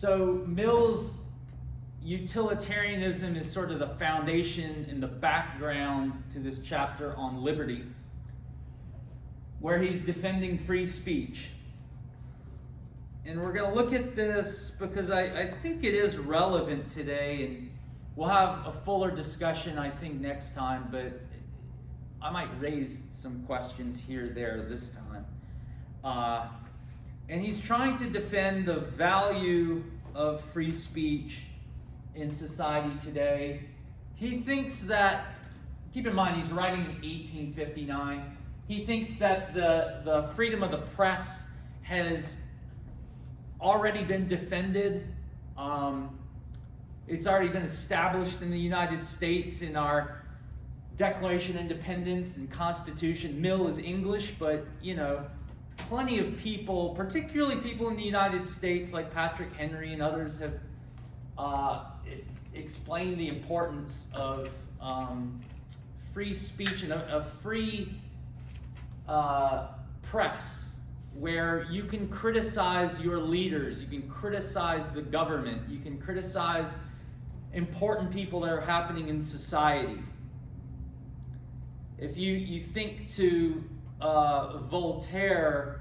So Mill's utilitarianism is sort of the foundation and the background to this chapter on liberty, where he's defending free speech. And we're going to look at this because I think it is relevant today, and we'll have a fuller discussion, I think, next time, but I might raise some questions here or there this time. And he's trying to defend the value of free speech in society today. He thinks that, keep in mind, he's writing in 1859. He thinks that the freedom of the press has already been defended. It's already been established in the United States in our Declaration of Independence and Constitution. Mill is English, but plenty of people, particularly people in the United States like Patrick Henry and others, have explained the importance of free speech and a free press, where you can criticize your leaders, you can criticize the government, you can criticize important people that are happening in society. If you think to Voltaire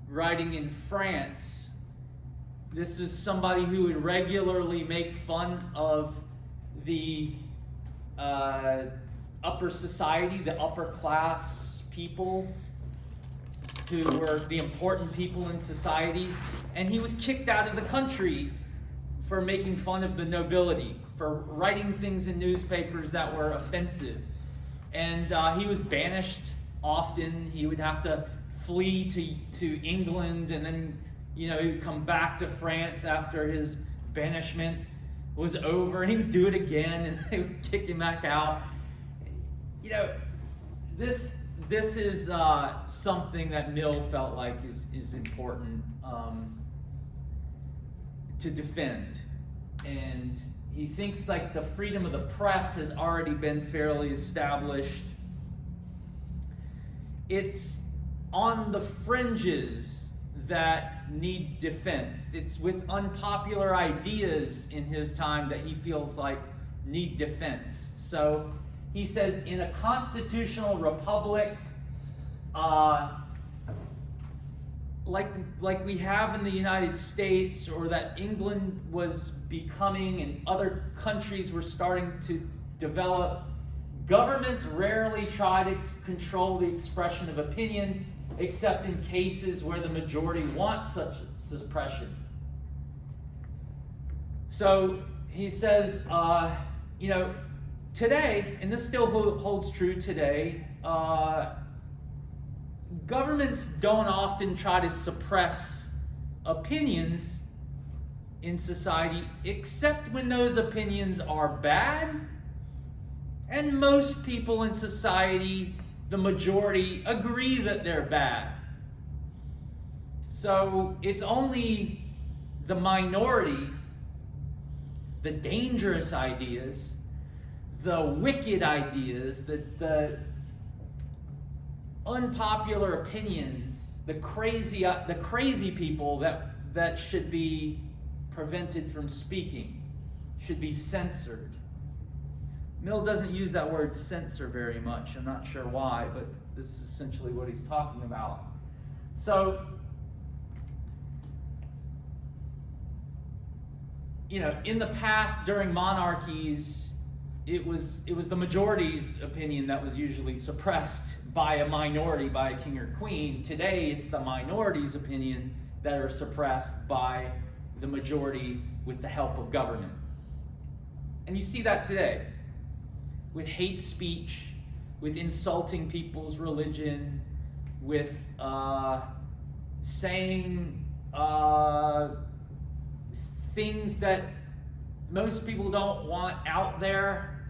writing in France, this is somebody who would regularly make fun of the upper society, the upper class people who were the important people in society, and he was kicked out of the country for making fun of the nobility, for writing things in newspapers that were offensive. And he was banished often. He would have to flee to England, and then he would come back to France after his banishment was over, and he would do it again, and they would kick him back out. This is something that Mill felt like is important to defend. And he thinks like the freedom of the press has already been fairly established. It's on the fringes that need defense. It's with unpopular ideas in his time that he feels like need defense. So he says, in a constitutional republic, like we have in the United States, or that England was becoming and other countries were starting to develop, governments rarely try to control the expression of opinion, except in cases where the majority wants such suppression. So he says, today, and this still holds true today, governments don't often try to suppress opinions in society, except when those opinions are bad, and most people in society, the majority, agree that they're bad. So it's only the minority, the dangerous ideas, the wicked ideas, the unpopular opinions, the crazy people that should be prevented from speaking, should be censored. Mill doesn't use that word censor very much. I'm not sure why, but this is essentially what he's talking about. So, in the past, during monarchies, it was the majority's opinion that was usually suppressed by a minority, by a king or queen. Today, it's the minority's opinion that are suppressed by the majority with the help of government. And you see that today with hate speech, with insulting people's religion, with saying things that most people don't want out there,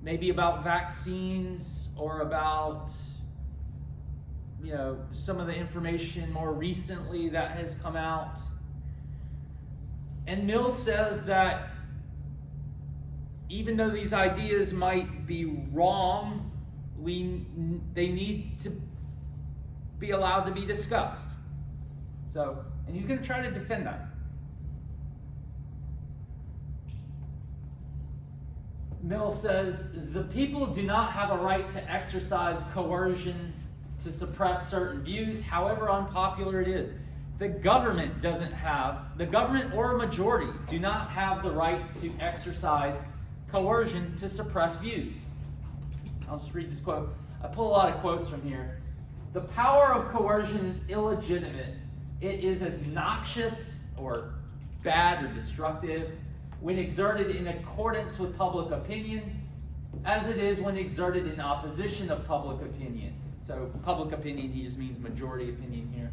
maybe about vaccines or about some of the information more recently that has come out. And Mill says that even though these ideas might be wrong, they need to be allowed to be discussed. So, and he's going to try to defend that. Mill says, the people do not have a right to exercise coercion to suppress certain views, however unpopular it is. The government or a majority do not have the right to exercise coercion to suppress views. I'll just read this quote. I pull a lot of quotes from here. The power of coercion is illegitimate. It is as noxious or bad or destructive when exerted in accordance with public opinion as it is when exerted in opposition of public opinion. So public opinion, he just means majority opinion here.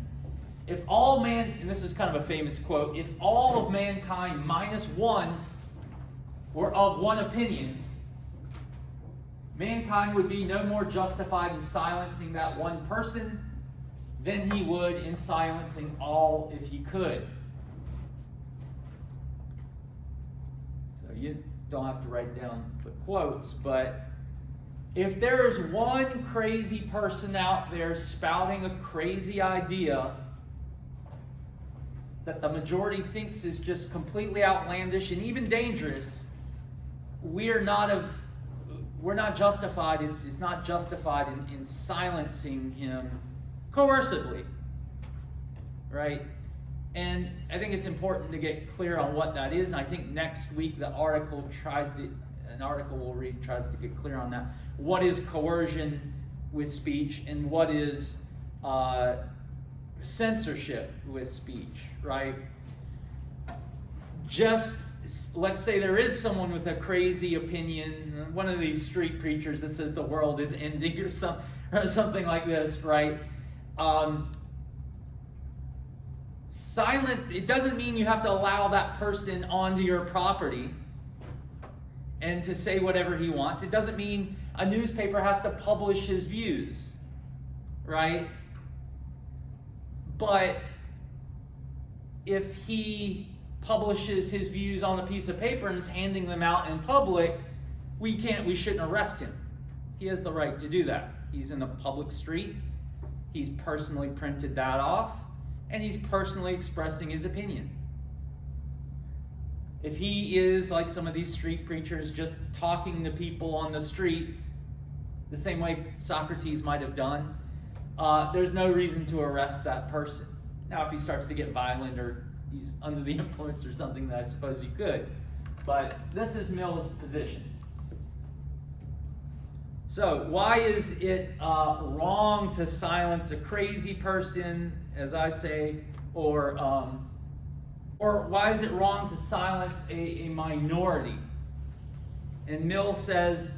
If all man, and this is kind of a famous quote, if all of mankind minus one were of one opinion, mankind would be no more justified in silencing that one person than he would in silencing all if he could. So you don't have to write down the quotes, but if there is one crazy person out there spouting a crazy idea that the majority thinks is just completely outlandish and even dangerous, we're not justified. It's not justified in silencing him coercively, right? And I think it's important to get clear on what that is. And I think next week an article we'll read tries to get clear on that. What is coercion with speech and what is censorship with speech, right? Just let's say there is someone with a crazy opinion, one of these street preachers that says the world is ending or something like this, right? Silence, it doesn't mean you have to allow that person onto your property and to say whatever he wants. It doesn't mean a newspaper has to publish his views, right? But if he publishes his views on a piece of paper and is handing them out in public, we shouldn't arrest him. He has the right to do that. He's in a public street. He's personally printed that off, and he's personally expressing his opinion. If he is, like some of these street preachers, just talking to people on the street, the same way Socrates might have done, there's no reason to arrest that person. Now, if he starts to get violent or he's under the influence or something, then I suppose he could. But this is Mill's position. So, why is it wrong to silence a crazy person, as I say, or why is it wrong to silence a minority? And Mill says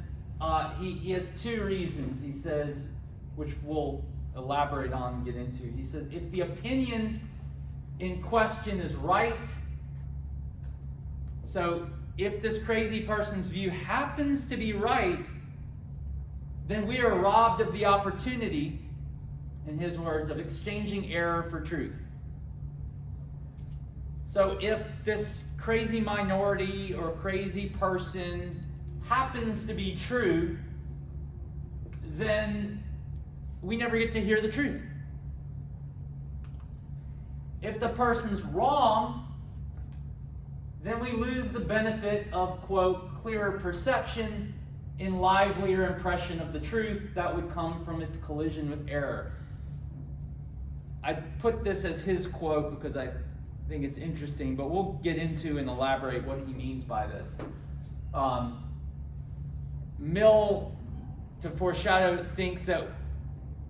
he has two reasons. He says, which we'll elaborate on and get into. He says, if the opinion in question is right, so if this crazy person's view happens to be right, then we are robbed of the opportunity, in his words, of exchanging error for truth. So if this crazy minority or crazy person happens to be true, then we never get to hear the truth. If the person's wrong, then we lose the benefit of, quote, clearer perception in livelier impression of the truth that would come from its collision with error. I put this as his quote because I think it's interesting, but we'll get into and elaborate what he means by this. Mill, to foreshadow, thinks that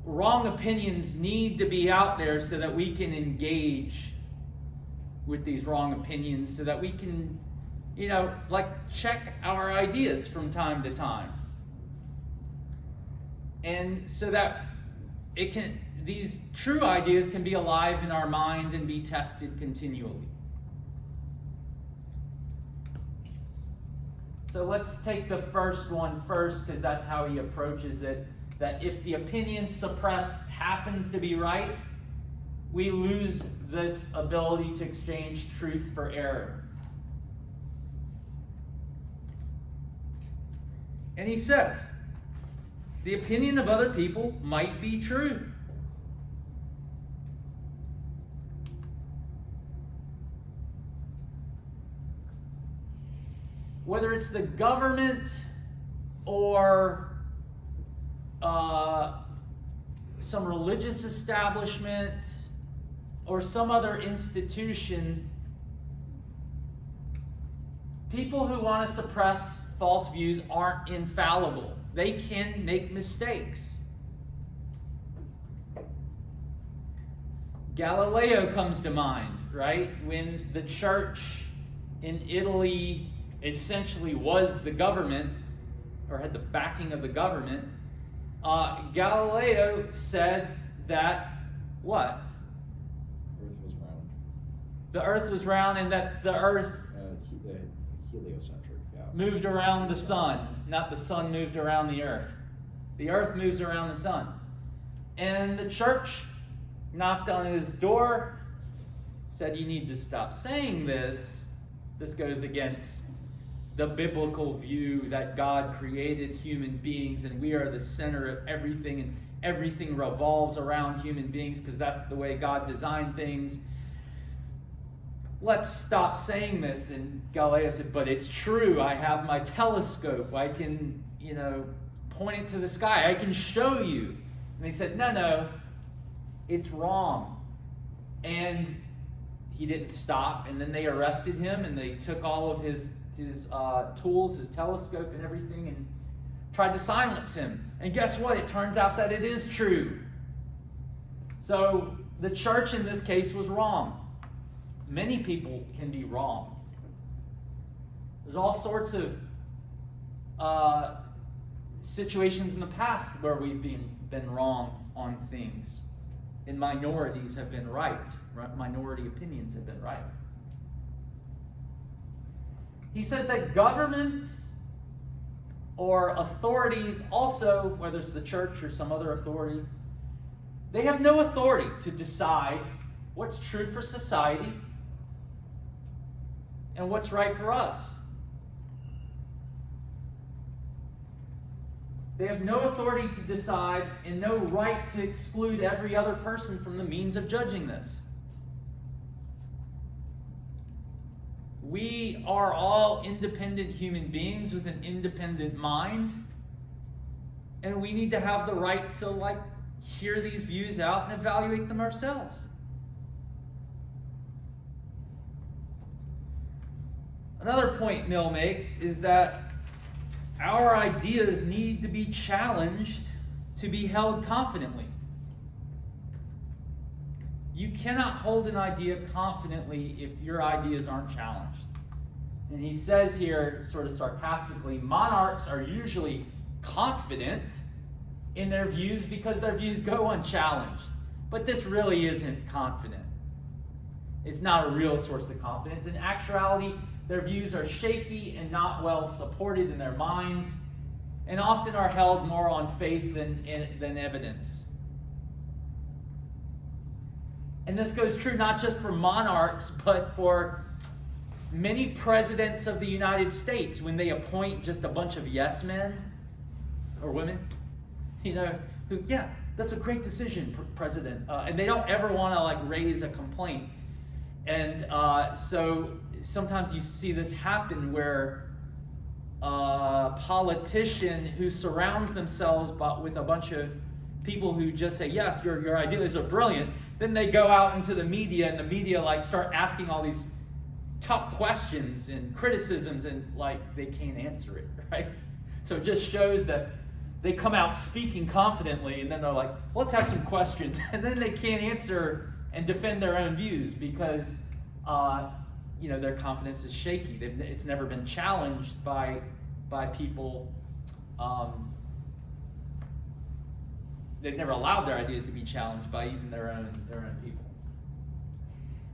wrong opinions need to be out there so that we can engage with these wrong opinions, so that we can, check our ideas from time to time. And so that these true ideas can be alive in our mind and be tested continually. So let's take the first one first, because that's how he approaches it. That if the opinion suppressed happens to be right, we lose this ability to exchange truth for error. And he says, the opinion of other people might be true. Whether it's the government or some religious establishment or some other institution, people who want to suppress false views aren't infallible. They can make mistakes. Galileo comes to mind, right? When the church in Italy essentially was the government, or had the backing of the government, Galileo said that what? Earth was round. The earth was round, and that the earth Heliocentric, yeah. moved around the sun, not the sun moved around the earth. The earth moves around the sun. And the church knocked on his door, said, you need to stop saying this. This goes against the biblical view that God created human beings and we are the center of everything, and everything revolves around human beings because that's the way God designed things. Let's stop saying this. And Galileo said, but it's true. I have my telescope. I can, point it to the sky. I can show you. And they said, no, it's wrong. And he didn't stop. And then they arrested him and they took all of his tools, his telescope and everything, and tried to silence him. And guess what? It turns out that it is true. So the church in this case was wrong. Many people can be wrong. There's all sorts of situations in the past where we've been wrong on things. And minorities have been right. Minority opinions have been right. He says that governments or authorities also, whether it's the church or some other authority, they have no authority to decide what's true for society and what's right for us. They have no authority to decide and no right to exclude every other person from the means of judging this. We are all independent human beings with an independent mind, and we need to have the right to hear these views out and evaluate them ourselves. Another point Mill makes is that our ideas need to be challenged to be held confidently. You cannot hold an idea confidently if your ideas aren't challenged. And he says here, sort of sarcastically, monarchs are usually confident in their views because their views go unchallenged. But this really isn't confident. It's not a real source of confidence. In actuality, their views are shaky and not well supported in their minds, and often are held more on faith than evidence. And this goes true not just for monarchs, but for many presidents of the United States when they appoint just a bunch of yes men or women, who, yeah, that's a great decision, President. And they don't ever want to raise a complaint. And so sometimes you see this happen where a politician who surrounds themselves with a bunch of people who just say, yes, your ideas are brilliant, then they go out into the media, and the media start asking all these tough questions and criticisms, and they can't answer it, right? So it just shows that they come out speaking confidently, and then they're like, let's have some questions, and then they can't answer and defend their own views because their confidence is shaky. It's never been challenged by people. They've never allowed their ideas to be challenged by even their own people.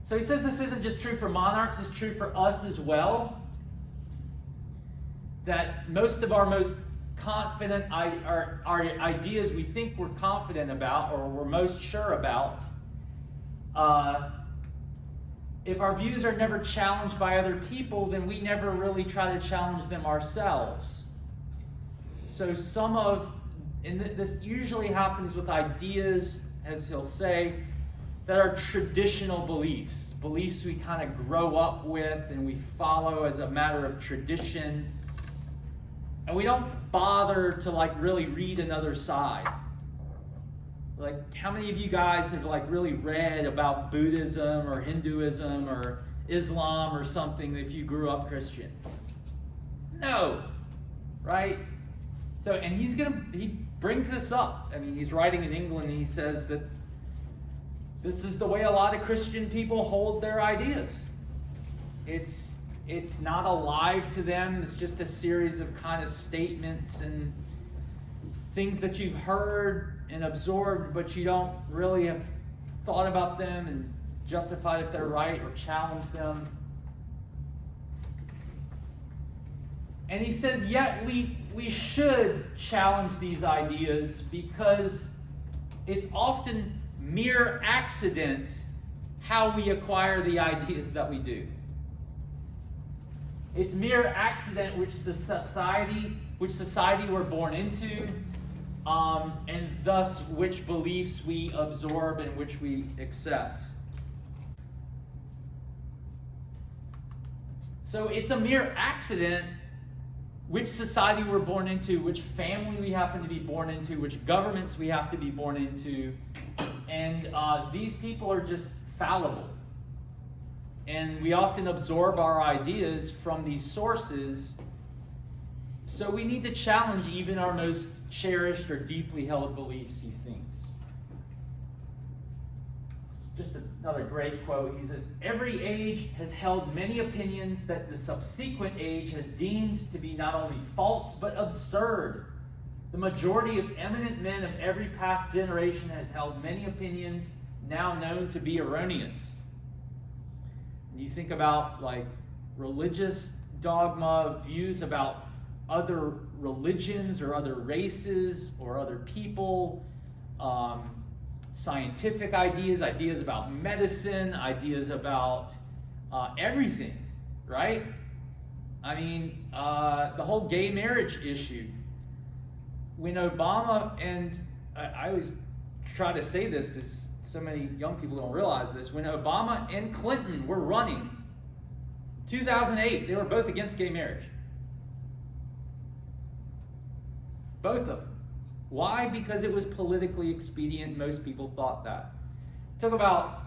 So he says this isn't just true for monarchs, it's true for us as well. That most of our most confident our ideas we think we're confident about or we're most sure about, if our views are never challenged by other people, then we never really try to challenge them ourselves. So and this usually happens with ideas, as he'll say, that are traditional beliefs we kind of grow up with and we follow as a matter of tradition. And And we don't bother to like really read another side. Like, how many of you guys have like really read about Buddhism or Hinduism or Islam or something if you grew up Christian? No, right? So, and he brings this up. I mean, he's writing in England and he says that this is the way a lot of Christian people hold their ideas. It's not alive to them. It's just a series of kind of statements and things that you've heard and absorbed, but you don't really have thought about them and justified if they're right or challenged them. And he says, yet we should challenge these ideas because it's often mere accident how we acquire the ideas that we do. It's mere accident which society we're born into, and thus which beliefs we absorb and which we accept. So it's a mere accident which society we're born into, which family we happen to be born into, which governments we have to be born into, and these people are just fallible. And we often absorb our ideas from these sources, so we need to challenge even our most cherished or deeply held beliefs, he thinks. It's just another great quote. He says, every age has held many opinions that the subsequent age has deemed to be not only false, but absurd. The majority of eminent men of every past generation has held many opinions now known to be erroneous. You think about like religious dogma, views about other religions or other races or other people, scientific ideas about medicine, ideas about everything, right? I mean, the whole gay marriage issue. When Obama, and I always try to say this because so many young people don't realize this, when Obama and Clinton were running, 2008, they were both against gay marriage. Both of them. Why? Because it was politically expedient. Most people thought that. It took about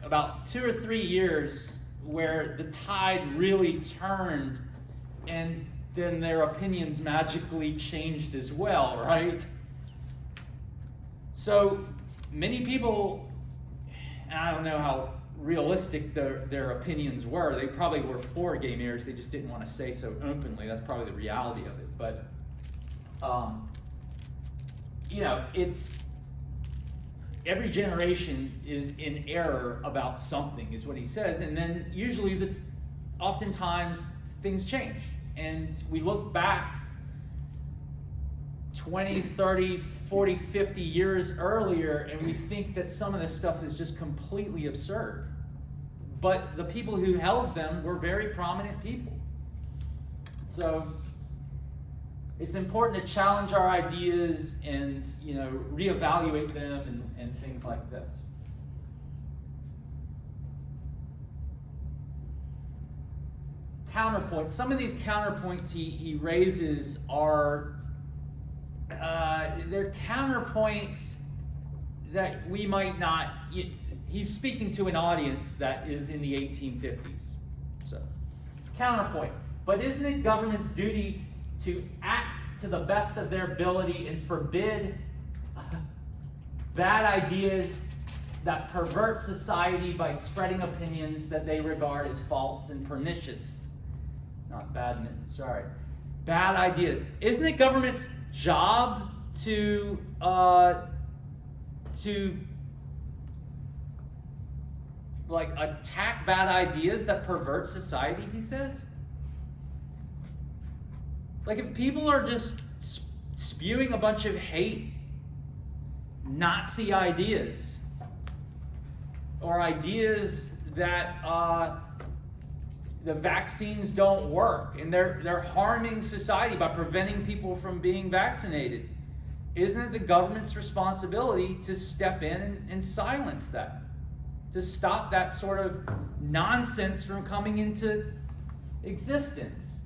about 2 or 3 years where the tide really turned, and then their opinions magically changed as well, right? So many people, and I don't know how realistic their opinions were. They probably were for gay marriage. They just didn't want to say so openly. That's probably the reality of it. But, it's every generation is in error about something, is what he says. And then usually, oftentimes, things change. And we look back 20, 30, 40, 50 years earlier, and we think that some of this stuff is just completely absurd. But the people who held them were very prominent people. So it's important to challenge our ideas and, reevaluate them and things like this. Counterpoints. Some of these counterpoints he raises are they're counterpoints that we might not. He's speaking to an audience that is in the 1850s. So, counterpoint. But isn't it government's duty to act to the best of their ability and forbid bad ideas that pervert society by spreading opinions that they regard as false and pernicious? Not badminton, sorry. Bad ideas. Isn't it government's job to attack bad ideas that pervert society, he says? Like, if people are just spewing a bunch of hate, Nazi ideas, or ideas that the vaccines don't work, and they're harming society by preventing people from being vaccinated, isn't it the government's responsibility to step in and silence that? To stop that sort of nonsense from coming into existence?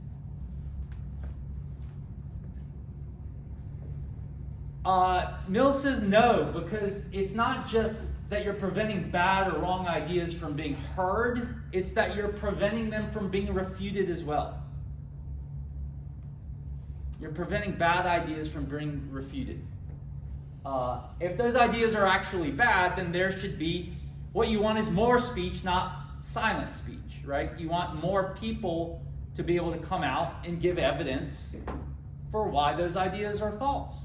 Mill says no, because it's not just that you're preventing bad or wrong ideas from being heard, it's that you're preventing them from being refuted as well. You're preventing bad ideas from being refuted. If those ideas are actually bad, then there should be, what you want is more speech, not silent speech, right? You want more people to be able to come out and give evidence for why those ideas are false.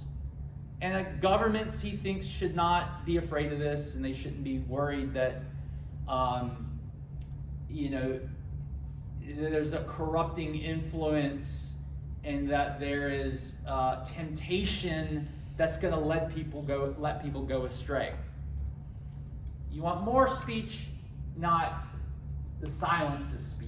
And governments, he thinks, should not be afraid of this, and they shouldn't be worried that, there's a corrupting influence, and that there is temptation that's going to let people go astray. You want more speech, not the silence of speech.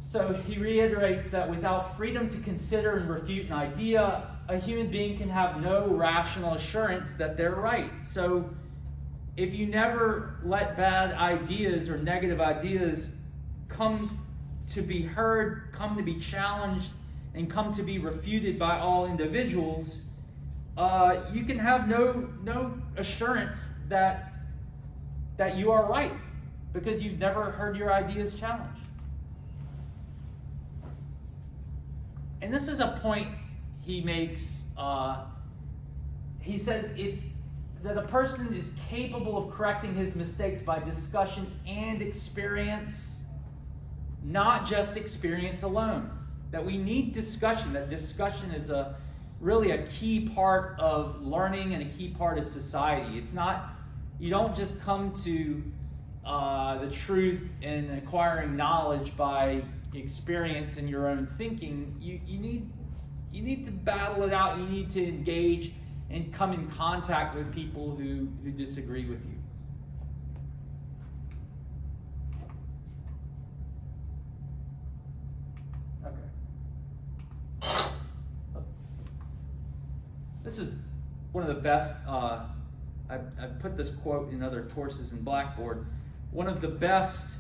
So he reiterates that without freedom to consider and refute an idea, a human being can have no rational assurance that they're right. So if you never let bad ideas or negative ideas come to be heard, come to be challenged, and come to be refuted by all individuals, you can have no assurance that you are right, because you've never heard your ideas challenged. And this is a point he makes. He says it's that a person is capable of correcting his mistakes by discussion and experience, not just experience alone. That we need discussion. That discussion is really a key part of learning and a key part of society. It's not, you don't just come to the truth and acquiring knowledge by experience and your own thinking. You need to battle it out. You need to engage and come in contact with people who disagree with you. Okay. This is one of the best, I've put this quote in other courses in Blackboard, one of the best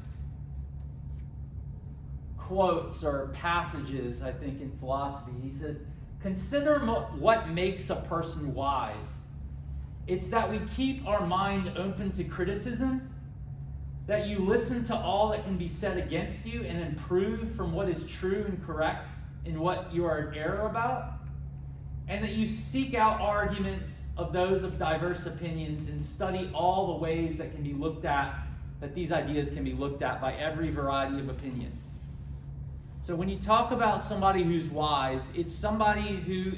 quotes or passages, I think, in philosophy. He says, consider what makes a person wise. It's that we keep our mind open to criticism, that you listen to all that can be said against you and improve from what is true and correct in what you are in error about, and that you seek out arguments of those of diverse opinions and study all the ways that can be looked at, that these ideas can be looked at by every variety of opinion. So when you talk about somebody who's wise, it's somebody who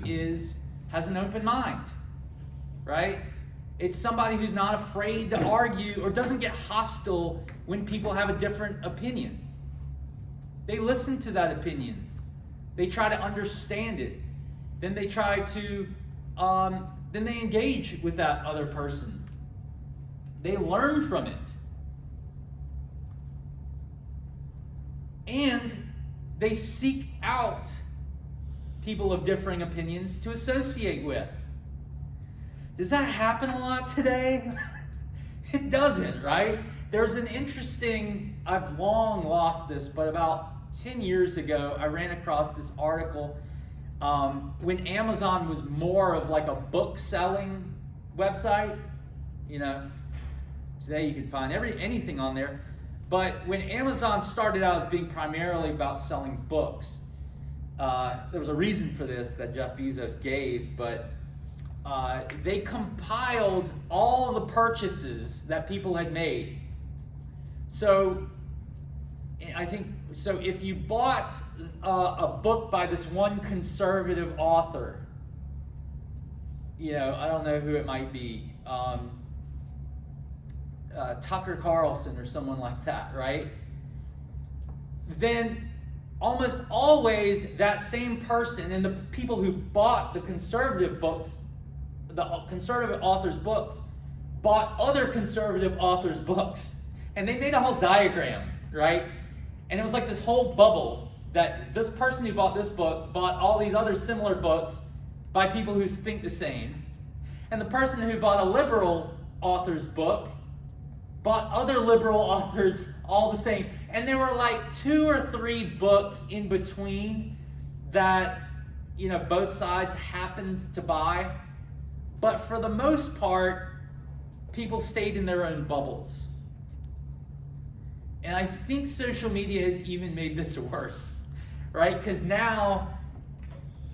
has an open mind, right? It's somebody who's not afraid to argue or doesn't get hostile when people have a different opinion. They listen to that opinion. They try to understand it. Then they try to, then they engage with that other person. They learn from it. And they seek out people of differing opinions to associate with. Does that happen a lot today? It doesn't, right? There's an interesting, I've long lost this, but about 10 years ago, I ran across this article when Amazon was more of like a book selling website. You know, today you can find anything on there. But when Amazon started out as being primarily about selling books, there was a reason for this that Jeff Bezos gave, but they compiled all the purchases that people had made. So I think, so if you bought a book by this one conservative author, you know, I don't know who it might be, Tucker Carlson or someone like that, right? Then almost always that same person and the people who bought the conservative books, the conservative authors' books, bought other conservative authors' books. And they made a whole diagram, right? And it was like this whole bubble that this person who bought this book bought all these other similar books by people who think the same. And the person who bought a liberal author's book bought other liberal authors all the same. And there were like 2 or 3 books in between that both sides happened to buy. But for the most part, people stayed in their own bubbles. And I think social media has even made this worse, right? Because now,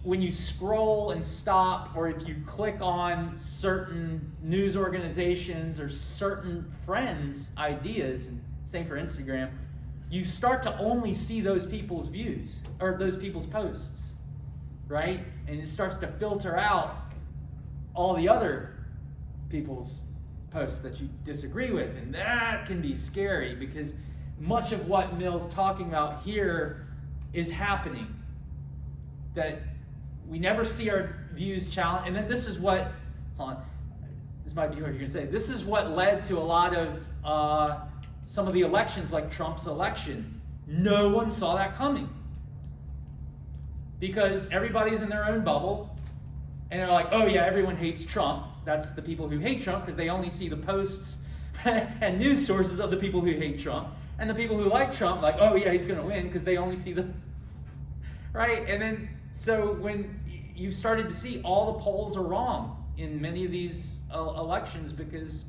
when you scroll and stop, or if you click on certain news organizations or certain friends' ideas, and same for Instagram, you start to only see those people's views or those people's posts, right? And it starts to filter out all the other people's posts that you disagree with, and that can be scary because much of what Mill's talking about here is happening. That we never see our views challenged, and then this is what, this might be what you're going to say, this is what led to a lot of some of the elections, like Trump's election. No one saw that coming. Because everybody's in their own bubble, and they're like, oh yeah, everyone hates Trump. That's the people who hate Trump, because they only see the posts and news sources of the people who hate Trump. And the people who like Trump, like, oh yeah, he's going to win, because they only see the... Right? And then, so when you started to see all the polls are wrong in many of these elections because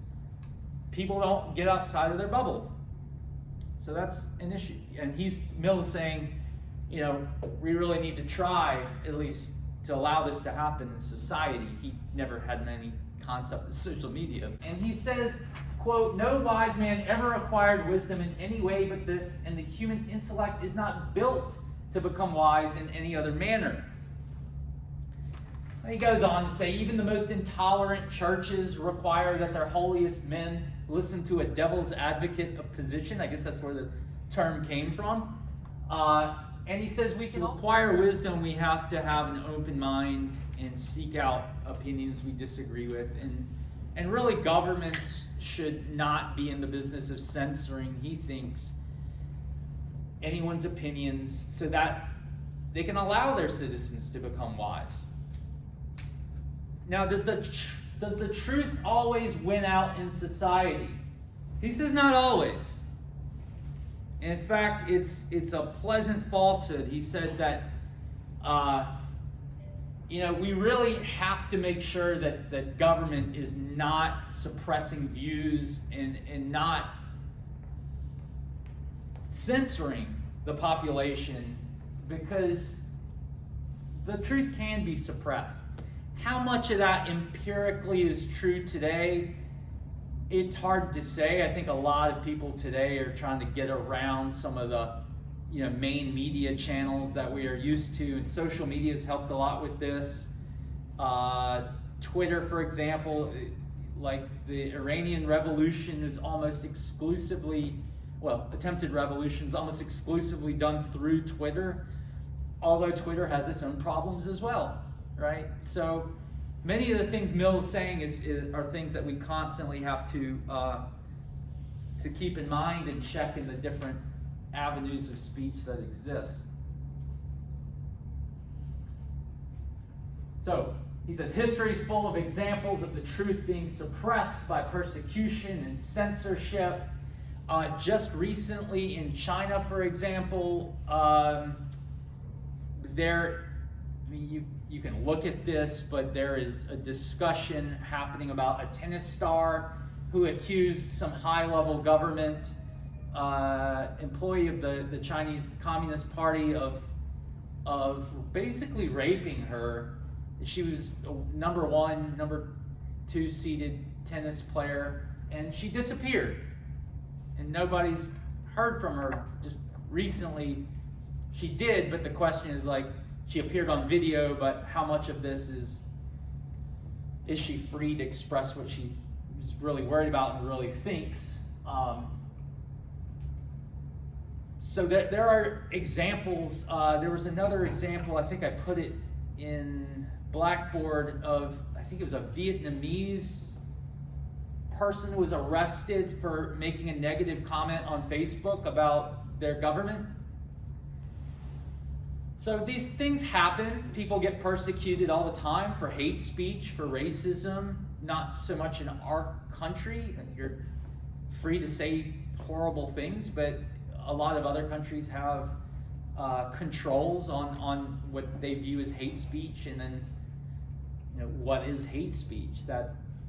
people don't get outside of their bubble. So that's an issue. And Mill is saying, we really need to try, at least, to allow this to happen in society. He never had any concept of social media. And he says, quote, no wise man ever acquired wisdom in any way but this, and the human intellect is not built to become wise in any other manner. And he goes on to say, even the most intolerant churches require that their holiest men listen to a devil's advocate of position. I guess that's where the term came from. And he says we can acquire wisdom, we have to have an open mind and seek out opinions we disagree with. And really, governments should not be in the business of censoring, he thinks, anyone's opinions so that they can allow their citizens to become wise. Now, does the truth always win out in society? He says not always. In fact, it's a pleasant falsehood. He said that we really have to make sure that government is not suppressing views and not censoring the population, because the truth can be suppressed. How much of that empirically is true today, it's hard to say. I think a lot of people today are trying to get around some of the main media channels that we are used to, and social media has helped a lot with this. Twitter, for example, like the Iranian Revolution is almost exclusively, attempted revolution is almost exclusively done through Twitter, although Twitter has its own problems as well, right? So many of the things Mill is saying are things that we constantly have to keep in mind and check in the different avenues of speech that exist. So he says history is full of examples of the truth being suppressed by persecution and censorship. Just recently in China, for example, you can look at this, but there is a discussion happening about a tennis star who accused some high-level government employee of the Chinese Communist Party of basically raping her. She was a number 1, number 2 seeded tennis player, and she disappeared. And nobody's heard from her. Just recently she did, but the question is, like, she appeared on video, but how much of this is she free to express what she is really worried about and really thinks? So there are examples. There was another example, I think I put it in Blackboard, of, I think it was a Vietnamese person who was arrested for making a negative comment on Facebook about their government. So these things happen. People get persecuted all the time for hate speech, for racism. Not so much in our country. You're free to say horrible things, but a lot of other countries have controls on what they view as hate speech, and then what is hate speech.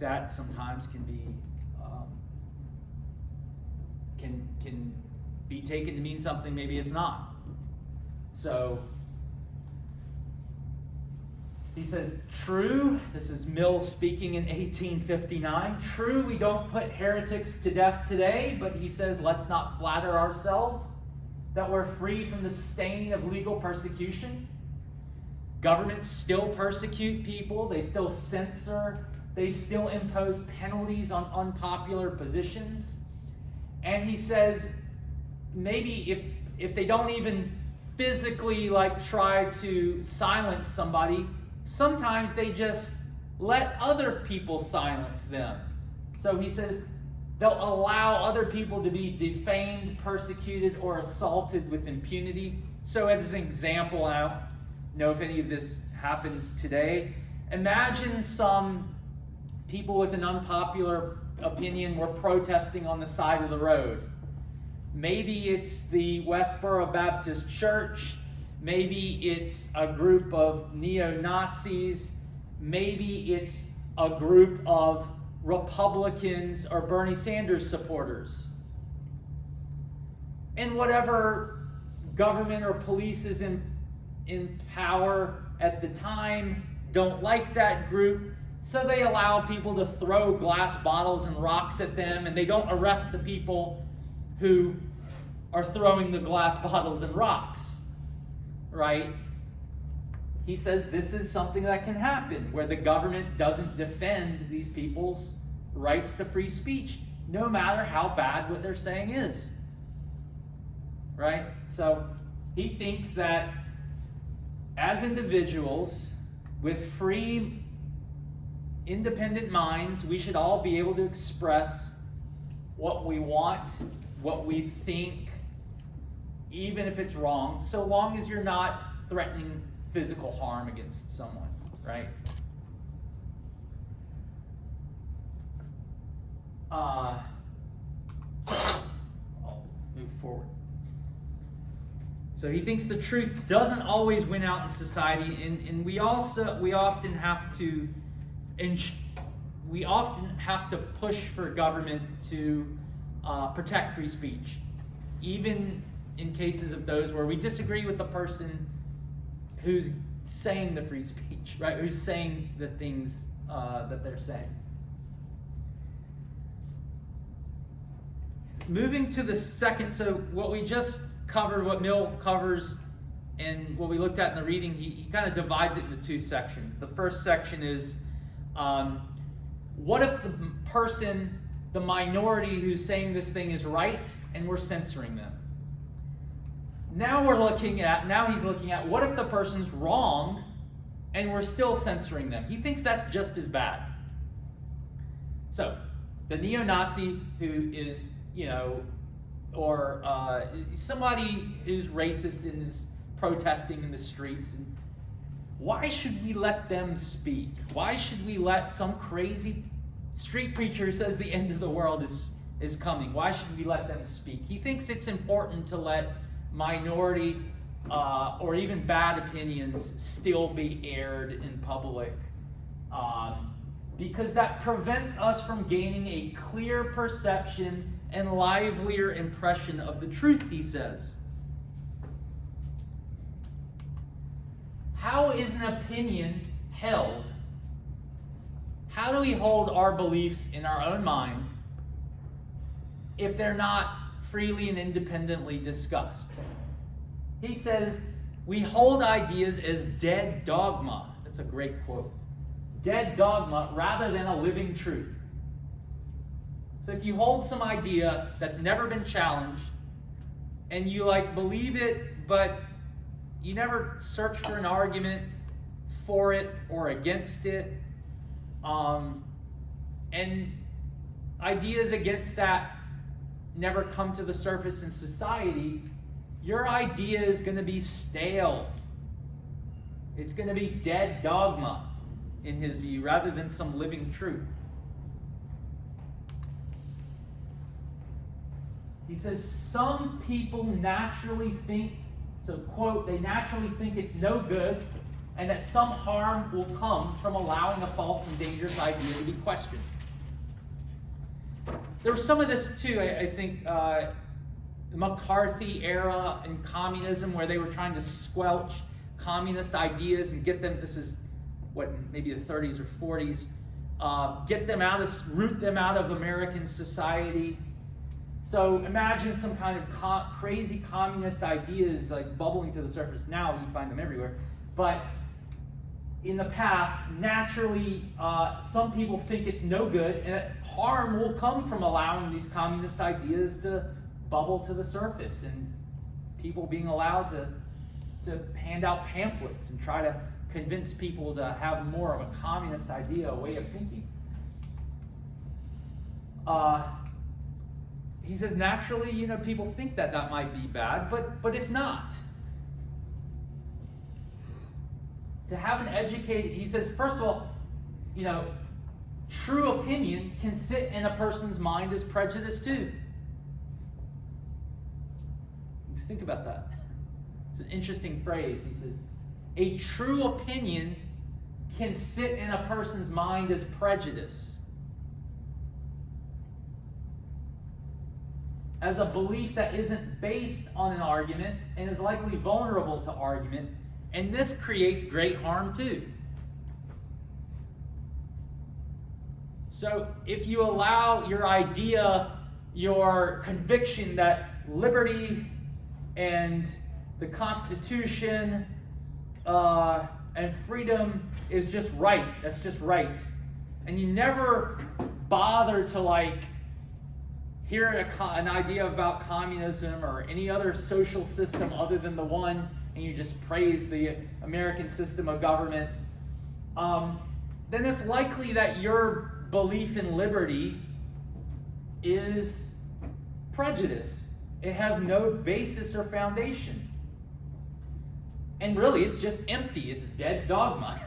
That sometimes can be taken to mean something maybe it's not. So he says, true, this is Mill speaking in 1859, true, we don't put heretics to death today, but he says, let's not flatter ourselves that we're free from the stain of legal persecution. Governments still persecute people, they still censor, they still impose penalties on unpopular positions. And he says, maybe if they don't even physically try to silence somebody, sometimes they just let other people silence them. So he says they'll allow other people to be defamed, persecuted, or assaulted with impunity. So as an example, I don't know if any of this happens today. Imagine some people with an unpopular opinion were protesting on the side of the road. Maybe it's the Westboro Baptist Church. Maybe it's a group of neo-Nazis. Maybe it's a group of Republicans or Bernie Sanders supporters. And whatever government or police is in power at the time don't like that group, so they allow people to throw glass bottles and rocks at them, and they don't arrest the people who are throwing the glass bottles and rocks, right? He says this is something that can happen, where the government doesn't defend these people's rights to free speech, no matter how bad what they're saying is, right? So he thinks that as individuals with free, independent minds, we should all be able to express what we want, what we think, even if it's wrong, so long as you're not threatening physical harm against someone, right? So I'll move forward. So he thinks the truth doesn't always win out in society, and we often have to push for government to protect free speech, even in cases of those where we disagree with the person who's saying the free speech, right? Who's saying the things that they're saying. Moving to the second, so what we just covered, what Mill covers, and what we looked at in the reading, he kind of divides it into two sections. The first section is, what if the person, the minority who's saying this thing is right, and we're censoring them? Now he's looking at what if the person's wrong, and we're still censoring them? He thinks that's just as bad. So, the neo-Nazi who is, or somebody who's racist and is protesting in the streets, and why should we let them speak? Why should we let some crazy street preacher who says the end of the world is coming, why should we let them speak? He thinks it's important to let minority or even bad opinions still be aired in public, because that prevents us from gaining a clear perception and livelier impression of the truth, he says. How is an opinion held? How do we hold our beliefs in our own minds if they're not freely and independently discussed? He says, we hold ideas as dead dogma. That's a great quote. Dead dogma rather than a living truth. So if you hold some idea that's never been challenged, and you believe it, but you never search for an argument for it or against it, and ideas against that never come to the surface in society, your idea is going to be stale. It's going to be dead dogma in his view, rather than some living truth. He says some people naturally think So, quote, they naturally think it's no good and that some harm will come from allowing a false and dangerous idea to be questioned. There was some of this too, I think, the McCarthy era in communism, where they were trying to squelch communist ideas and get them, this is what, maybe the 30s or 40s, root them out of American society. So imagine some kind of crazy communist ideas like bubbling to the surface. Now you find them everywhere. But in the past, naturally, some people think it's no good, and that harm will come from allowing these communist ideas to bubble to the surface, and people being allowed to hand out pamphlets and try to convince people to have more of a communist idea, a way of thinking. He says naturally, people think that might be bad, but it's not. To have an educated, he says, first of all, true opinion can sit in a person's mind as prejudice too. Think about that. It's an interesting phrase. He says, a true opinion can sit in a person's mind as prejudice, as a belief that isn't based on an argument and is likely vulnerable to argument, and this creates great harm too. So if you allow your idea, your conviction that liberty and the Constitution and freedom is just right, that's just right, and you never bother to hear an idea about communism or any other social system other than the one, and you just praise the American system of government, then it's likely that your belief in liberty is prejudice. It has no basis or foundation. And really, it's just empty. It's dead dogma.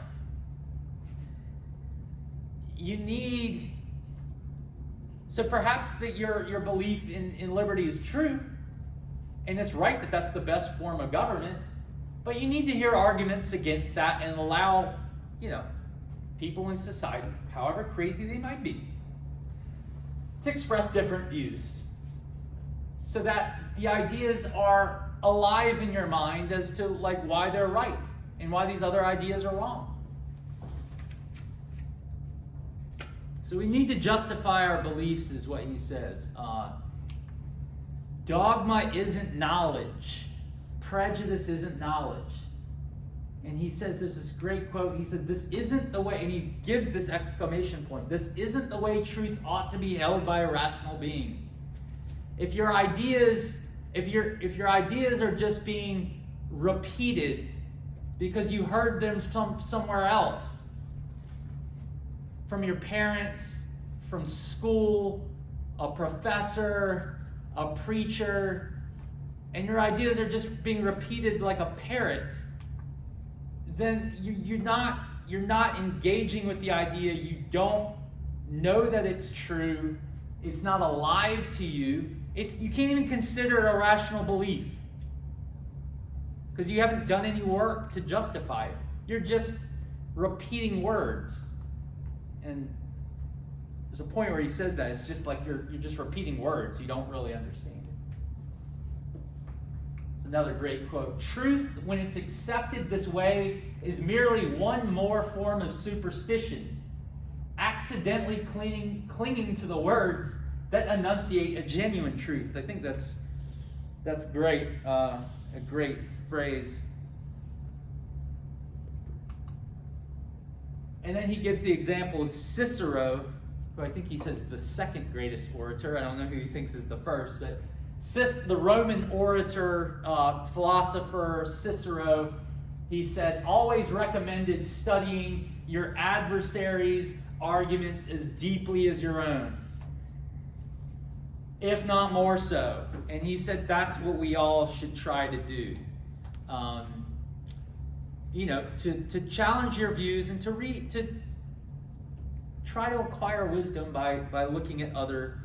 So perhaps that your belief in liberty is true, and it's right that that's the best form of government, but you need to hear arguments against that and allow, people in society, however crazy they might be, to express different views, so that the ideas are alive in your mind as to why they're right and why these other ideas are wrong. So we need to justify our beliefs, is what he says. Dogma isn't knowledge. Prejudice isn't knowledge. And he says, there's this great quote, he said, this isn't the way, and he gives this exclamation point, this isn't the way truth ought to be held by a rational being. If your ideas are just being repeated because you heard them somewhere else, from your parents, from school, a professor, a preacher, and your ideas are just being repeated like a parrot, then you're not engaging with the idea. You don't know that it's true. It's not alive to you. You can't even consider it a rational belief because you haven't done any work to justify it. You're just repeating words. And there's a point where he says that it's just like you're just repeating words. You don't really understand it. It's another great quote. Truth, when it's accepted this way, is merely one more form of superstition, accidentally clinging to the words that enunciate a genuine truth. I think that's great, a great phrase. And then he gives the example of Cicero, who I think he says is the second greatest orator. I don't know who he thinks is the first, but the Roman orator, philosopher Cicero, he said, always recommended studying your adversary's arguments as deeply as your own, if not more so. And he said that's what we all should try to do. To challenge your views and to try to acquire wisdom by looking at other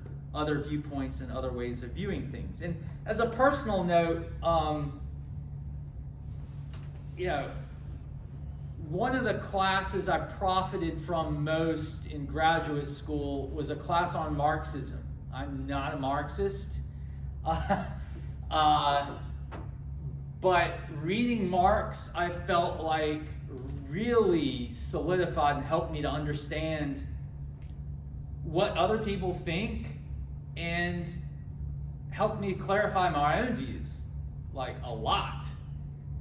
viewpoints and other ways of viewing things. And as a personal note, one of the classes I profited from most in graduate school was a class on Marxism. I'm not a Marxist, but reading Marx, I felt like really solidified and helped me to understand what other people think and helped me clarify my own views, like a lot.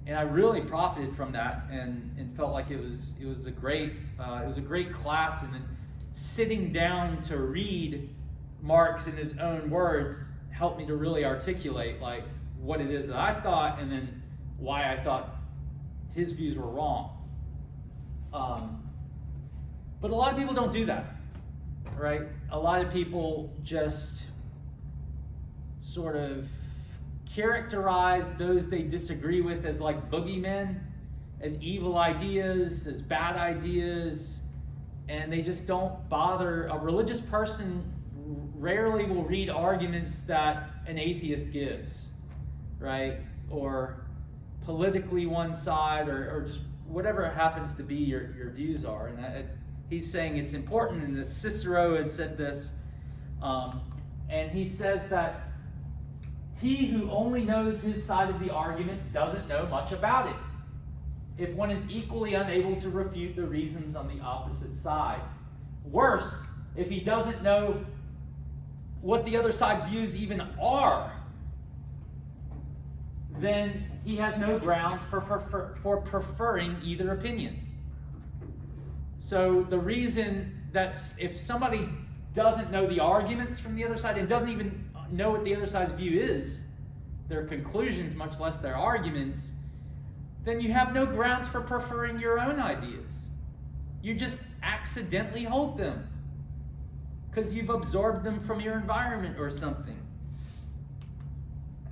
And I really profited from that, and felt like it was a great class. And then sitting down to read Marx in his own words helped me to really articulate like what it is that I thought, and then why I thought his views were wrong. But a lot of people don't do that, right? A lot of people just sort of characterize those they disagree with as like boogeymen, as evil ideas, as bad ideas, and they just don't bother. A religious person rarely will read arguments that an atheist gives, right? Or politically one side, or just whatever it happens to be your views are. And he's saying it's important, and that Cicero has said this, and he says that he who only knows his side of the argument doesn't know much about it, if one is equally unable to refute the reasons on the opposite side. Worse, if he doesn't know what the other side's views even are, then he has no grounds for preferring either opinion. So the reason that's, if somebody doesn't know the arguments from the other side and doesn't even know what the other side's view is, their conclusions, much less their arguments, then you have no grounds for preferring your own ideas. You just accidentally hold them because you've absorbed them from your environment or something.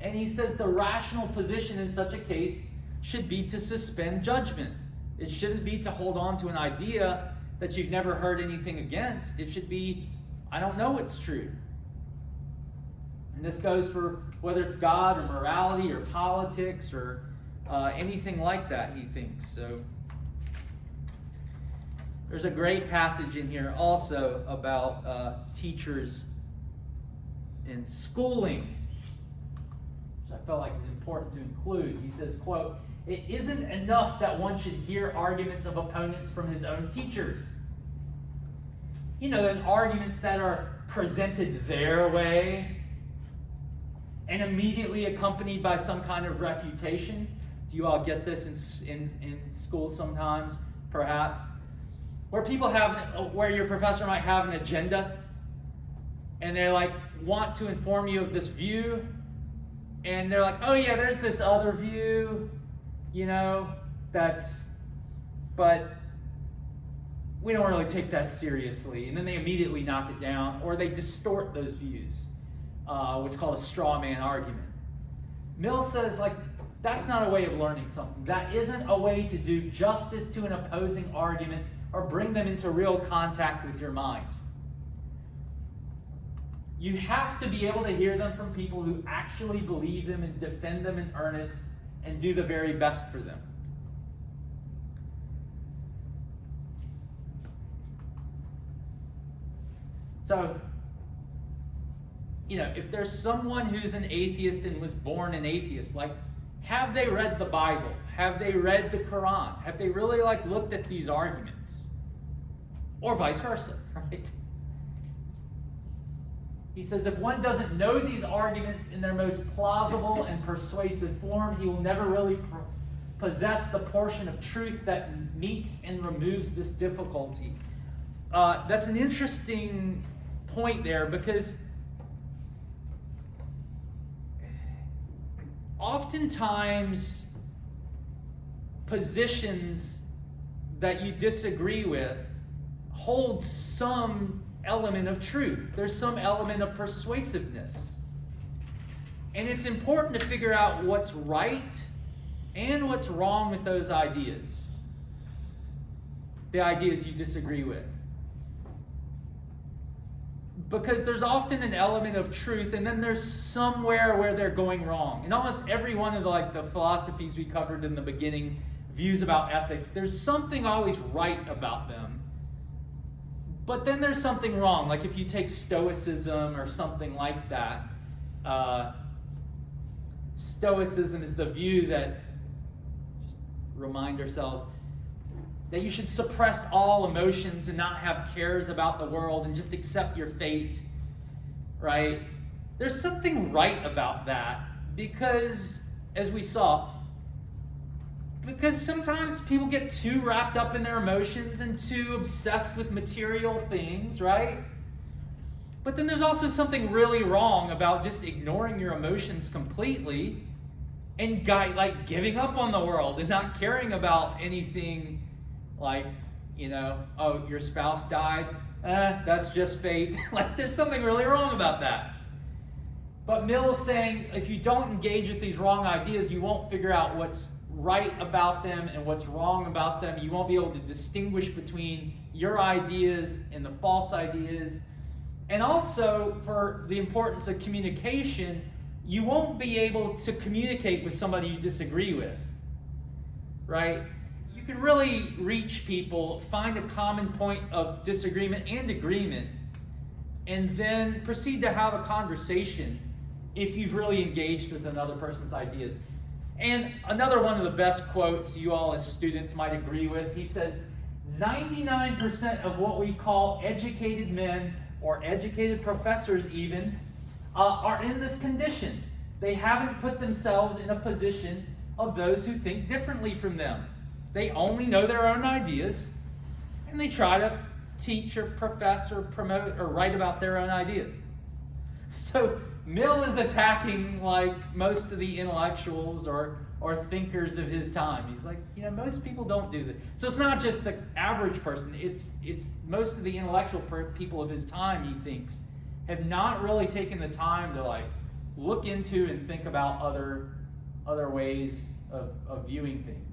And he says the rational position in such a case should be to suspend judgment. It shouldn't be to hold on to an idea that you've never heard anything against. It should be, I don't know what's true. And this goes for whether it's God or morality or politics or anything like that, he thinks. So there's a great passage in here also about teachers and schooling, which I felt like is important to include. He says, quote, "It isn't enough that one should hear arguments of opponents from his own teachers." You know, those arguments that are presented their way and immediately accompanied by some kind of refutation. Do you all get this in school sometimes, perhaps? Where where your professor might have an agenda, and they're like, want to inform you of this view, and they're like, oh yeah, there's this other view, but we don't really take that seriously. And then they immediately knock it down, or they distort those views. What's called a straw man argument. Mill says, that's not a way of learning something. That isn't a way to do justice to an opposing argument or bring them into real contact with your mind. You have to be able to hear them from people who actually believe them and defend them in earnest and do the very best for them. So, if there's someone who's an atheist and was born an atheist, have they read the Bible? Have they read the Quran? Have they really looked at these arguments? Or vice versa, right? He says if one doesn't know these arguments in their most plausible and persuasive form, he will never really possess the portion of truth that meets and removes this difficulty. That's an interesting point there, because oftentimes positions that you disagree with hold some element of truth. There's some element of persuasiveness. And it's important to figure out what's right and what's wrong with those ideas. The ideas you disagree with. Because there's often an element of truth, and then there's somewhere where they're going wrong. In almost every one of the philosophies we covered in the beginning, views about ethics, there's something always right about them. But then there's something wrong. Like if you take Stoicism or something like that, Stoicism is the view that, just remind ourselves, that you should suppress all emotions and not have cares about the world and just accept your fate, right? There's something right about that because, as we saw, because sometimes people get too wrapped up in their emotions and too obsessed with material things, right? But then there's also something really wrong about just ignoring your emotions completely and like giving up on the world and not caring about anything like, oh, your spouse died. That's just fate. Like there's something really wrong about that. But Mill is saying if you don't engage with these wrong ideas, you won't figure out what's right about them and what's wrong about them. You won't be able to distinguish between your ideas and the false ideas. And also, for the importance of communication, you won't be able to communicate with somebody you disagree with, right? You can really reach people, find a common point of disagreement and agreement, and then proceed to have a conversation if you've really engaged with another person's ideas. And another one of the best quotes you all as students might agree with, he says, 99% of what we call educated men or educated professors even are in this condition. They haven't put themselves in a position of those who think differently from them. They only know their own ideas, and they try to teach or profess or promote or write about their own ideas. So Mill is attacking like most of the intellectuals or thinkers of his time. He's like, most people don't do that. So it's not just the average person. It's most of the intellectual people of his time, he thinks, have not really taken the time to like look into and think about other ways of viewing things.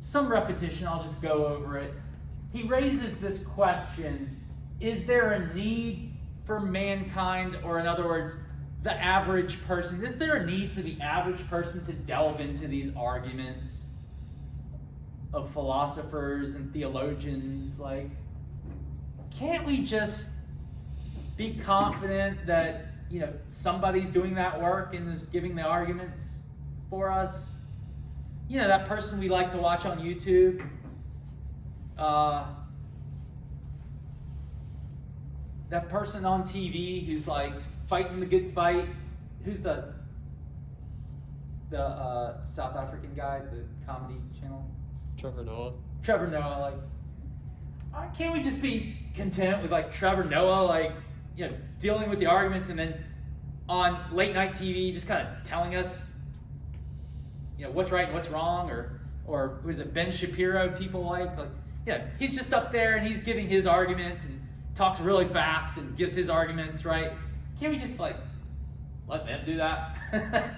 Some repetition, I'll just go over it. He raises this question, is there a need for mankind, or in other words, the average person? Is there a need for the average person to delve into these arguments of philosophers and theologians? Like, can't we just be confident that, somebody's doing that work and is giving the arguments for us? That person we like to watch on YouTube. That person on TV who's like fighting the good fight. Who's the South African guy, the comedy channel? Trevor Noah. Trevor Noah, like, can't we just be content with like Trevor Noah, like, dealing with the arguments and then on late night TV just kind of telling us, what's right and what's wrong, or was it Ben Shapiro people like, he's just up there and he's giving his arguments and talks really fast and gives his arguments, right? Can't we just like let them do that?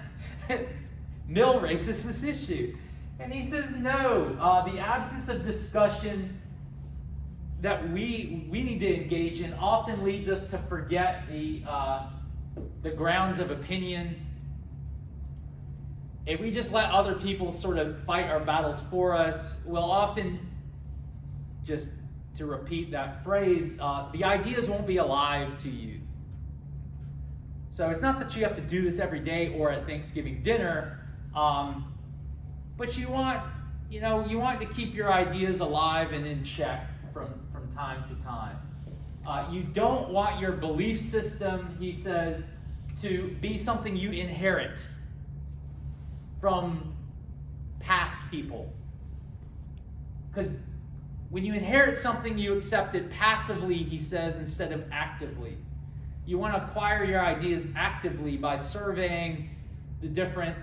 Mill raises this issue, and he says no. The absence of discussion that we need to engage in often leads us to forget the grounds of opinion. If we just let other people sort of fight our battles for us, we'll often, just to repeat that phrase, the ideas won't be alive to you. So it's not that you have to do this every day or at Thanksgiving dinner, but you want to keep your ideas alive and in check from time to time. You don't want your belief system, he says, to be something you inherit from past people. Because when you inherit something, you accept it passively, he says, instead of actively. You want to acquire your ideas actively by surveying the different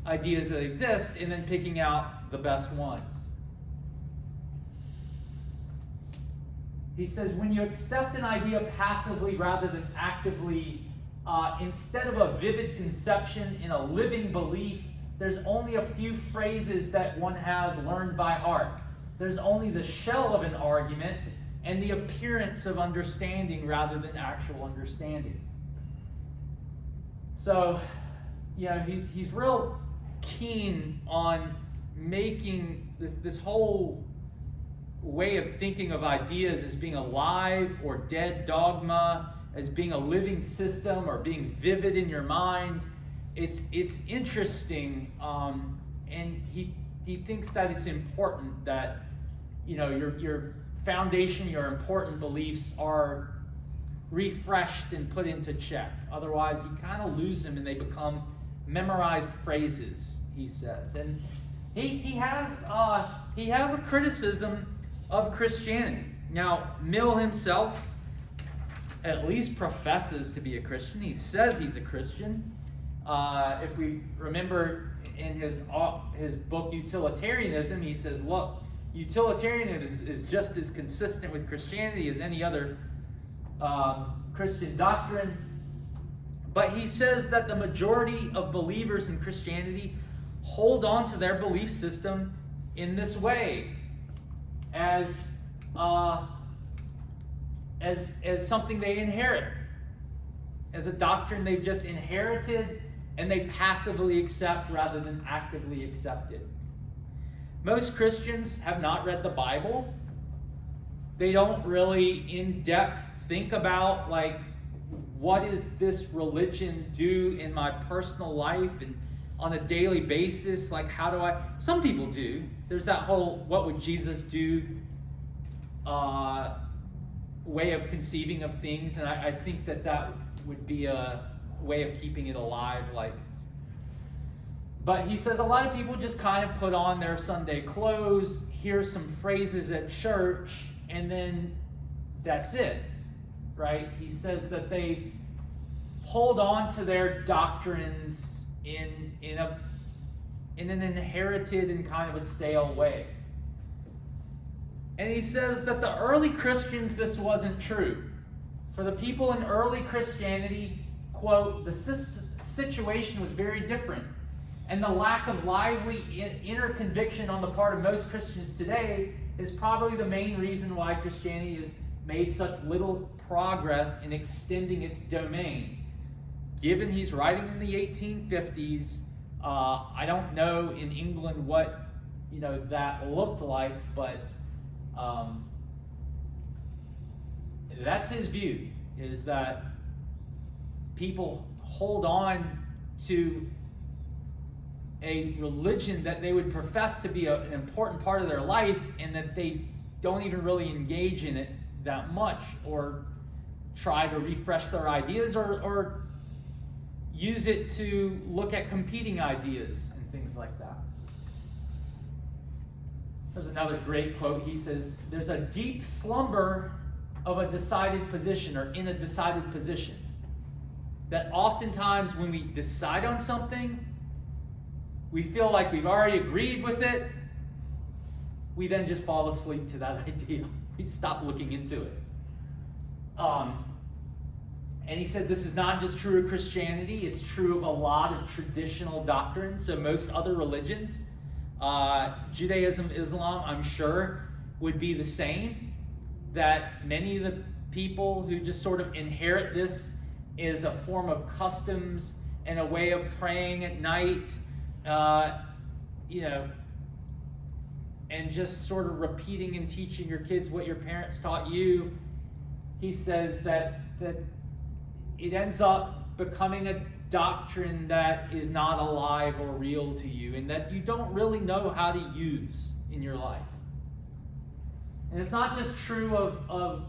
ideas that exist and then picking out the best ones. He says when you accept an idea passively rather than actively, instead of a vivid conception in a living belief, there's only a few phrases that one has learned by heart. There's only the shell of an argument and the appearance of understanding rather than actual understanding. So, he's real keen on making this whole way of thinking of ideas as being alive or dead dogma, as being a living system or being vivid in your mind. It's interesting, and he thinks that it's important that your foundation, your important beliefs are refreshed and put into check. Otherwise, you kind of lose them and they become memorized phrases, he says. And he has a criticism of Christianity. Now, Mill himself at least professes to be a Christian. He says he's a Christian. If we remember in his book Utilitarianism, he says, look, utilitarianism is just as consistent with Christianity as any other Christian doctrine. But he says that the majority of believers in Christianity hold on to their belief system in this way, as something they inherit, as a doctrine they've just inherited and they passively accept rather than actively accept it. Most Christians have not read the Bible. They don't really in depth think about, like, what does this religion do in my personal life and on a daily basis? Like, how do I... Some people do. There's that whole what would Jesus do way of conceiving of things, and I think that would be a way of keeping it alive. But he says a lot of people just kind of put on their Sunday clothes, hear some phrases at church, and then that's it, right? He says that they hold on to their doctrines in an inherited and kind of a stale way. And he says that the early Christians, this wasn't true. For the people in early Christianity, quote, the situation was very different. And the lack of lively inner conviction on the part of most Christians today is probably the main reason why Christianity has made such little progress in extending its domain. Given he's writing in the 1850s, I don't know in England what that looked like, but that's his view, is that people hold on to a religion that they would profess to be an important part of their life, and that they don't even really engage in it that much or try to refresh their ideas or use it to look at competing ideas and things like that. There's another great quote. He says, there's a deep slumber of a decided position, or in a decided position, that oftentimes when we decide on something, we feel like we've already agreed with it. We then just fall asleep to that idea. We stop looking into it. And he said this is not just true of Christianity, it's true of a lot of traditional doctrines. So most other religions, Judaism, Islam, I'm sure, would be the same. That many of the people who just sort of inherit this is a form of customs and a way of praying at night, and just sort of repeating and teaching your kids what your parents taught you. He says that it ends up becoming a doctrine that is not alive or real to you, and that you don't really know how to use in your life. And it's not just true of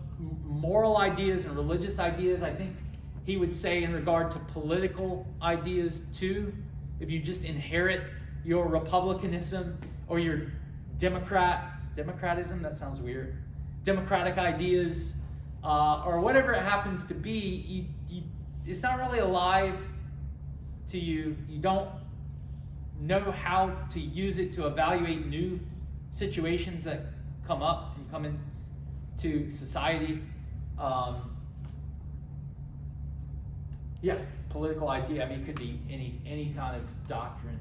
moral ideas and religious ideas. I think he would say in regard to political ideas too. If you just inherit your republicanism or your democratism, that sounds weird, democratic ideas, or whatever it happens to be, it's not really alive to you. You don't know how to use it to evaluate new situations that come up and come into society. Political idea, it could be any kind of doctrine.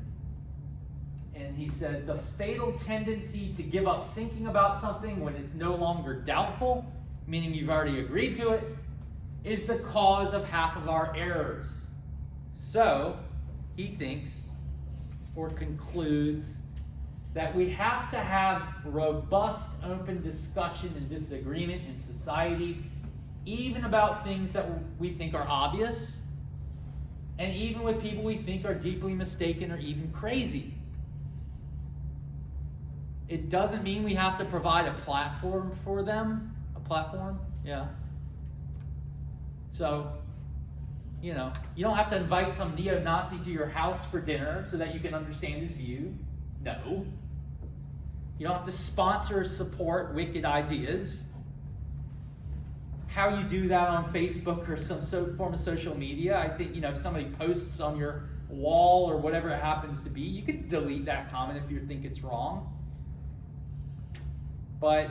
And he says the fatal tendency to give up thinking about something when it's no longer doubtful, meaning you've already agreed to it, is the cause of half of our errors. So he thinks or concludes that we have to have robust, open discussion and disagreement in society, even about things that we think are obvious, and even with people we think are deeply mistaken or even crazy. It doesn't mean we have to provide a platform for them. A platform? Yeah. So, you don't have to invite some neo-Nazi to your house for dinner so that you can understand his view. No. You don't have to sponsor or support wicked ideas. How you do that on Facebook or some form of social media, I think, if somebody posts on your wall or whatever it happens to be, you can delete that comment if you think it's wrong. But,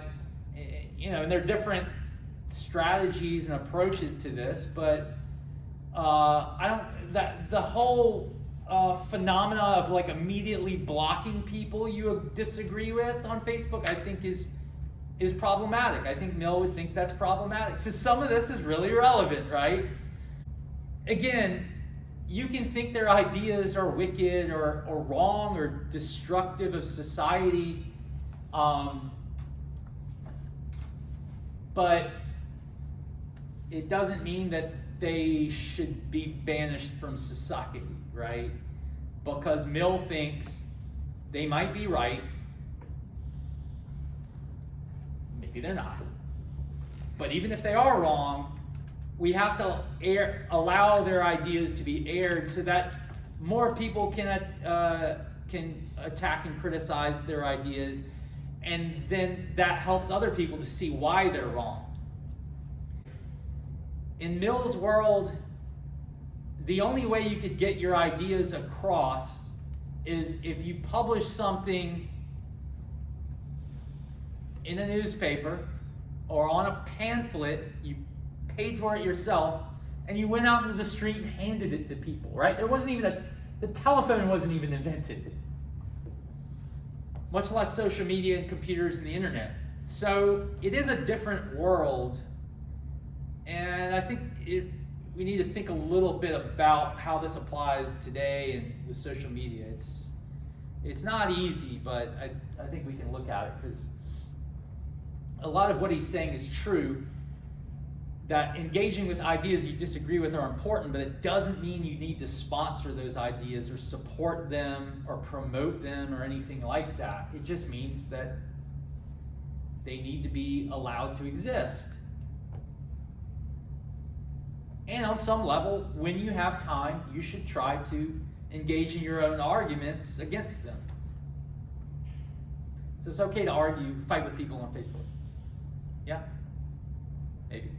and there are different strategies and approaches to this, but the whole phenomena of like immediately blocking people you disagree with on Facebook, I think is problematic. I think Mill would think that's problematic. So some of this is really relevant, right? Again, you can think their ideas are wicked or wrong or destructive of society, but it doesn't mean that they should be banished from society, right? Because Mill thinks they might be right. Maybe they're not. But even if they are wrong, we have to allow their ideas to be aired so that more people can attack and criticize their ideas, and then that helps other people to see why they're wrong. In Mill's world, the only way you could get your ideas across is if you publish something in a newspaper or on a pamphlet, you paid for it yourself, and you went out into the street and handed it to people, right? The telephone wasn't even invented, much less social media and computers and the internet. So it is a different world, and I think we need to think a little bit about how this applies today and with social media. It's not easy, but I think we can look at it, because a lot of what he's saying is true, that engaging with ideas you disagree with are important, but it doesn't mean you need to sponsor those ideas or support them or promote them or anything like that. It just means that they need to be allowed to exist. And on some level, when you have time, you should try to engage in your own arguments against them. So it's okay to argue, fight with people on Facebook. Yeah? Maybe.